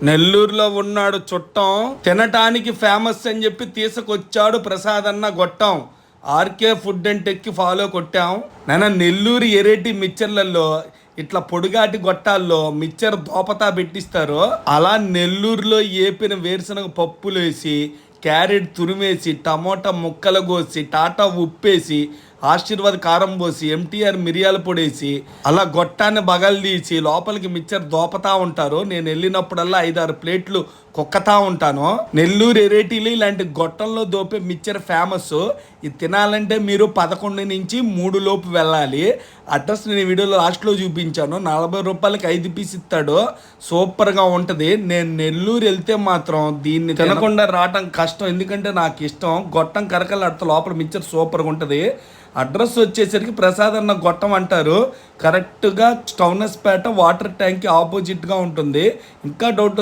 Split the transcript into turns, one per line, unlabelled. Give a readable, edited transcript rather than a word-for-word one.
నెల్లూరులో ఉన్నాడు చుట్టం, తినటానికి ఫేమస్ అని చెప్పి తీసుకొచ్చాడు ప్రసాద్ అన్న గొట్టం. RK food and techie follow కొట్టాం. నేను నెల్లూరు ఎరేటి మిక్చర్లలో ఇట్లా పొడిగాటి గొట్టాల్లో మిక్చర్ దోపతా పెట్టిస్తారు. అలా నెల్లూరులో ఏపిన వేరుశనగ పప్పులేసి, క్యారెట్ తురిమేసి, టమోటా ముక్కలు కోసి, టాటా ఉప్పేసి, ఆశీర్వాద్ కారం పోసి, ఎంటీఆర్ మిరియాల పొడేసి, అలా గొట్టాన్ని బగలు తీసి లోపలికి మిక్చర్ దోపతా ఉంటారు. నేను వెళ్ళినప్పుడల్లా 5-6 ప్లేట్లు కుక్కతా ఉంటాను. నెల్లూరు ఎరేటీలు ఇలాంటి గొట్టంలో దోపే మిక్చర్ ఫేమస్. ఇది తినాలంటే మీరు 11 నుంచి 3 లోపు వెళ్ళాలి. అడ్రస్ నేను వీడియోలో లాస్ట్లో చూపించాను. 40 రూపాయలకి 5 పీస్ ఇస్తాడు. సూపర్గా ఉంటుంది. నేను నెల్లూరు వెళ్తే మాత్రం దీన్ని తినకుండా రావటం కష్టం, ఎందుకంటే నాకు ఇష్టం. గొట్టం కరకలాడుతూ లోపల మిక్చర్ సూపర్గా ఉంటుంది. అడ్రస్ వచ్చేసరికి ప్రసాద్ అన్న గొట్టం అంటారు. కరెక్ట్గా స్టౌనస్పేట వాటర్ ట్యాంక్కి ఆపోజిట్గా ఉంటుంది. ఇంకా డౌట్